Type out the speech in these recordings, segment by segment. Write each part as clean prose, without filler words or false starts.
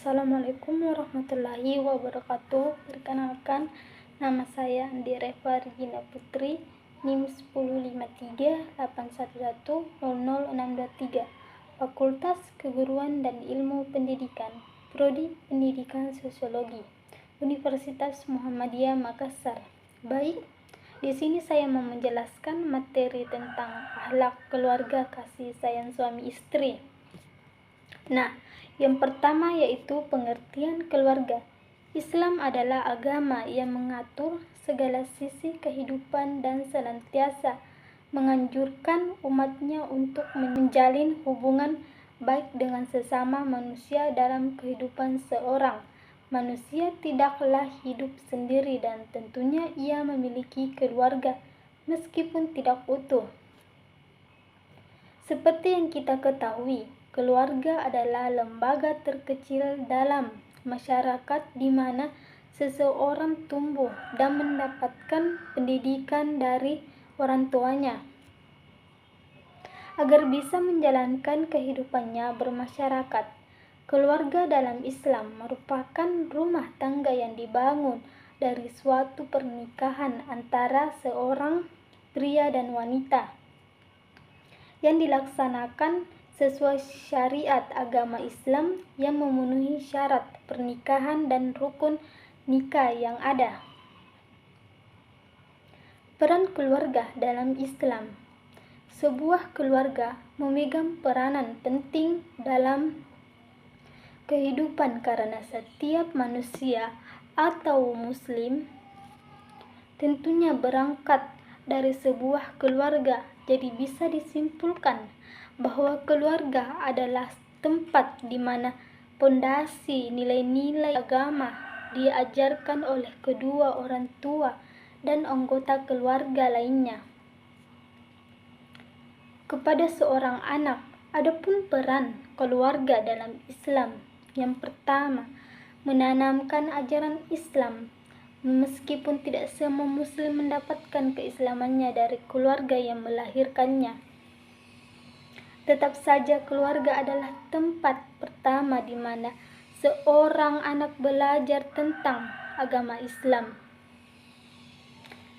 Assalamualaikum warahmatullahi wabarakatuh. Perkenalkan, nama saya Andi Reva Regina Putri, NIM 105381100623, Fakultas Keguruan dan Ilmu Pendidikan, Prodi Pendidikan Sosiologi, Universitas Muhammadiyah Makassar. Baik, di sini saya mau menjelaskan materi tentang akhlak keluarga kasih sayang suami istri. Nah, yang pertama yaitu pengertian keluarga. Islam adalah agama yang mengatur segala sisi kehidupan dan senantiasa menganjurkan umatnya untuk menjalin hubungan baik dengan sesama manusia dalam kehidupan seorang. Manusia tidaklah hidup sendiri dan tentunya ia memiliki keluarga meskipun tidak utuh. Seperti yang kita ketahui, keluarga adalah lembaga terkecil dalam masyarakat di mana seseorang tumbuh dan mendapatkan pendidikan dari orang tuanya agar bisa menjalankan kehidupannya bermasyarakat. Keluarga dalam Islam merupakan rumah tangga yang dibangun dari suatu pernikahan antara seorang pria dan wanita yang dilaksanakan sesuai syariat agama Islam yang memenuhi syarat pernikahan dan rukun nikah yang ada. Peran keluarga dalam Islam. Sebuah keluarga memegang peranan penting dalam kehidupan karena setiap manusia atau muslim tentunya berangkat dari sebuah keluarga. Jadi bisa disimpulkan bahwa keluarga adalah tempat di mana pondasi nilai-nilai agama diajarkan oleh kedua orang tua dan anggota keluarga lainnya. Kepada seorang anak, adapun peran keluarga dalam Islam. Yang pertama, menanamkan ajaran Islam. Meskipun tidak semua muslim mendapatkan keislamannya dari keluarga yang melahirkannya, tetap saja keluarga adalah tempat pertama di mana seorang anak belajar tentang agama Islam.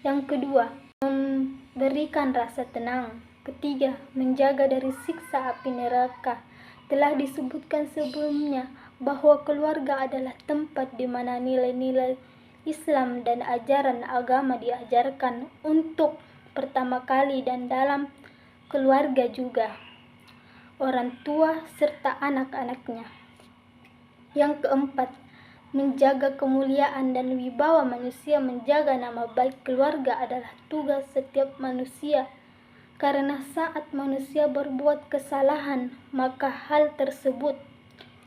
Yang kedua, memberikan rasa tenang. Ketiga, menjaga dari siksa api neraka. Telah disebutkan sebelumnya bahwa keluarga adalah tempat di mana nilai-nilai Islam dan ajaran agama diajarkan untuk pertama kali, dan dalam keluarga juga orang tua serta anak-anaknya. Yang keempat, menjaga kemuliaan dan wibawa manusia. Menjaga nama baik keluarga adalah tugas setiap manusia, karena saat manusia berbuat kesalahan, maka hal tersebut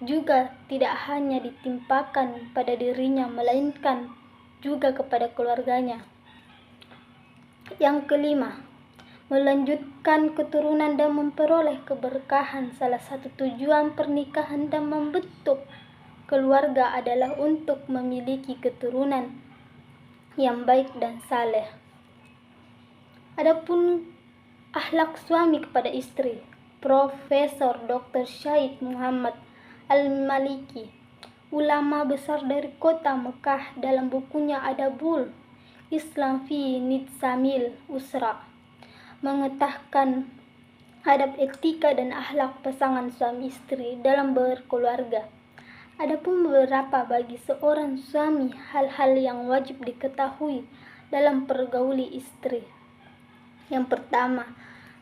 juga tidak hanya ditimpakan pada dirinya, melainkan juga kepada keluarganya. Yang kelima, melanjutkan keturunan dan memperoleh keberkahan. Salah satu tujuan pernikahan dan membentuk keluarga adalah untuk memiliki keturunan yang baik dan saleh. Adapun akhlak suami kepada istri, Profesor Dr. Syahid Muhammad Al-Maliki, ulama besar dari kota Mekah, dalam bukunya Adabul Islam fi Nizamil Usra, mengetakan adab etika dan akhlak pasangan suami istri dalam berkeluarga. Adapun beberapa bagi seorang suami hal-hal yang wajib diketahui dalam pergauli istri. Yang pertama,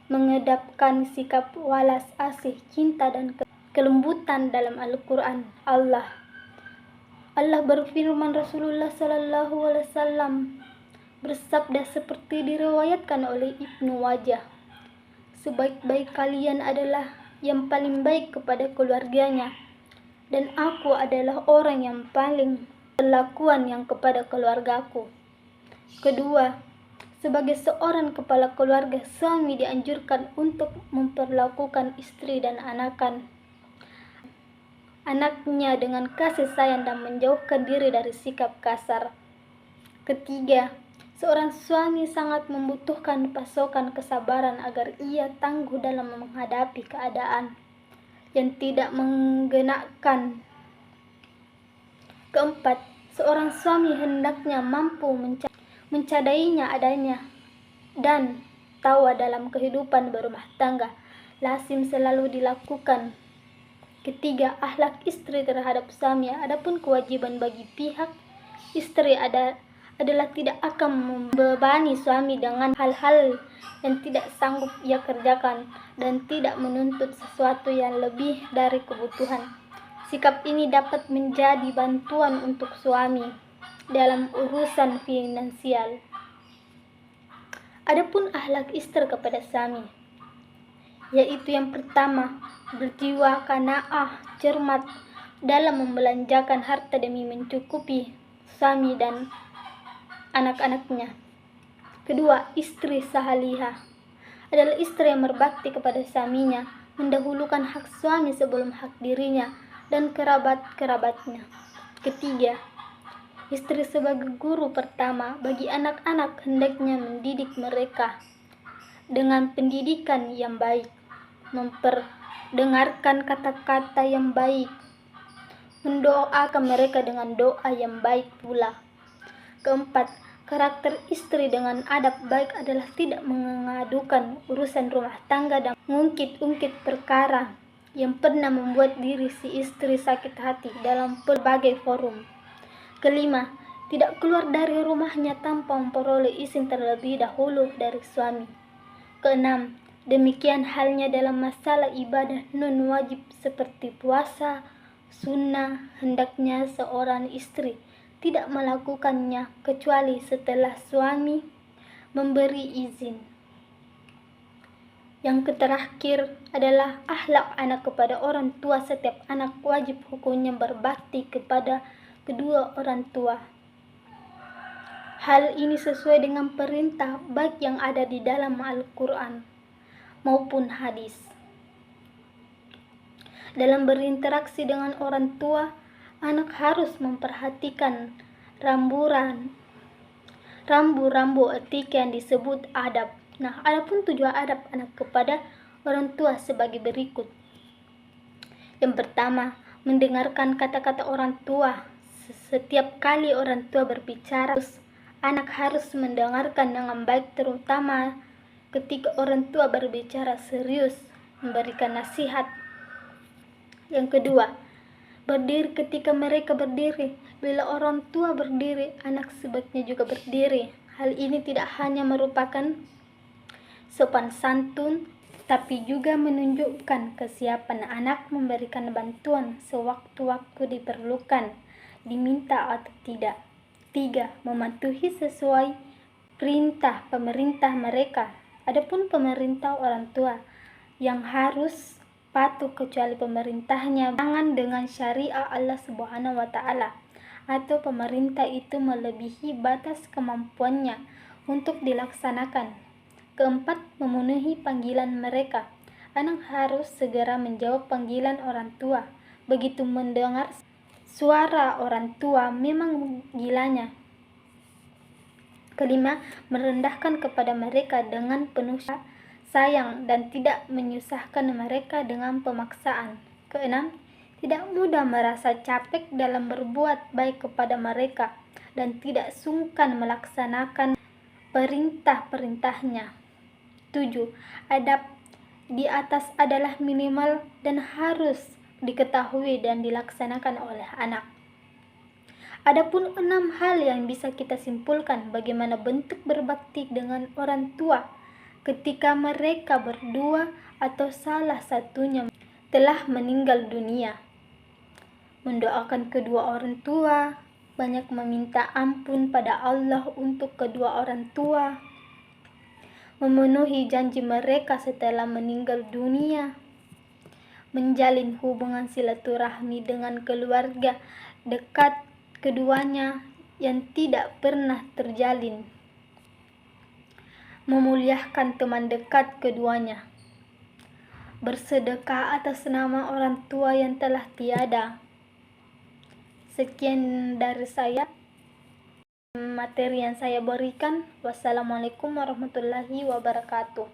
mengedepankan sikap walas asih, cinta dan kelembutan dalam Al-Quran. Allah berfirman, Rasulullah SAW bersabda seperti diriwayatkan oleh Ibnu Wajah, sebaik-baik kalian adalah yang paling baik kepada keluarganya, dan aku adalah orang yang paling perlakuan yang kepada keluargaku. Kedua, sebagai seorang kepala keluarga, suami dianjurkan untuk memperlakukan istri dan anaknya dengan kasih sayang dan menjauhkan diri dari sikap kasar. Ketiga, seorang suami sangat membutuhkan pasokan kesabaran agar ia tangguh dalam menghadapi keadaan yang tidak mengenakan Keempat, seorang suami hendaknya mampu mencadainya adanya dan tawa dalam kehidupan berumah tangga lazim selalu dilakukan. Ketiga, akhlak istri terhadap suami. Adapun kewajiban bagi pihak istri adalah tidak akan membebani suami dengan hal-hal yang tidak sanggup ia kerjakan dan tidak menuntut sesuatu yang lebih dari kebutuhan. Sikap ini dapat menjadi bantuan untuk suami dalam urusan finansial. Adapun akhlak istri kepada suami, yaitu yang pertama, berjiwa qanaah, cermat dalam membelanjakan harta demi mencukupi suami dan anak-anaknya. Kedua, istri salihah adalah istri yang berbakti kepada suaminya, mendahulukan hak suami sebelum hak dirinya dan kerabat-kerabatnya. Ketiga, istri sebagai guru pertama bagi anak-anak hendaknya mendidik mereka dengan pendidikan yang baik, memperdengarkan kata-kata yang baik, mendoakan mereka dengan doa yang baik pula. Keempat, karakter istri dengan adab baik adalah tidak mengadukan urusan rumah tangga dan mengungkit-ungkit perkara yang pernah membuat diri si istri sakit hati dalam berbagai forum. Kelima, tidak keluar dari rumahnya tanpa memperoleh izin terlebih dahulu dari suami. Keenam, demikian halnya dalam masalah ibadah non-wajib seperti puasa, sunnah, hendaknya seorang istri tidak melakukannya kecuali setelah suami memberi izin. Yang terakhir adalah akhlak anak kepada orang tua. Setiap anak wajib hukumnya berbakti kepada kedua orang tua. Hal ini sesuai dengan perintah baik yang ada di dalam Al-Quran maupun hadis. Dalam berinteraksi dengan orang tua, anak harus memperhatikan rambu-rambu etika yang disebut adab. Nah, adapun tujuan adab anak kepada orang tua sebagai berikut. Yang pertama, mendengarkan kata-kata orang tua. Setiap kali orang tua berbicara, anak harus mendengarkan dengan baik, terutama ketika orang tua berbicara serius, memberikan nasihat. Yang kedua, berdiri ketika mereka berdiri. Bila orang tua berdiri, anak sebaiknya juga berdiri. Hal ini tidak hanya merupakan sopan santun, tapi juga menunjukkan kesiapan anak memberikan bantuan sewaktu-waktu diperlukan, diminta atau tidak. 3. Mematuhi sesuai perintah pemerintah mereka. Adapun pemerintah orang tua yang harus patuh kecuali pemerintahnya jangan dengan syariah Allah Subhanahu wa taala atau pemerintah itu melebihi batas kemampuannya untuk dilaksanakan. Keempat, memenuhi panggilan mereka. Anak harus segera menjawab panggilan orang tua. Begitu mendengar suara orang tua memang gilanya. Kelima, merendahkan kepada mereka dengan penuh sayang dan tidak menyusahkan mereka dengan pemaksaan. Keenam, tidak mudah merasa capek dalam berbuat baik kepada mereka dan tidak sungkan melaksanakan perintah-perintahnya. 7. Adab di atas adalah minimal dan harus diketahui dan dilaksanakan oleh anak. Adapun 6 hal yang bisa kita simpulkan bagaimana bentuk berbakti dengan orang tua ketika mereka berdua atau salah satunya telah meninggal dunia. Mendoakan kedua orang tua, banyak meminta ampun pada Allah untuk kedua orang tua, memenuhi janji mereka setelah meninggal dunia, menjalin hubungan silaturahmi dengan keluarga dekat keduanya yang tidak pernah terjalin, memuliakan teman dekat keduanya, bersedekah atas nama orang tua yang telah tiada. Sekian dari saya materi yang saya berikan. Wassalamualaikum warahmatullahi wabarakatuh.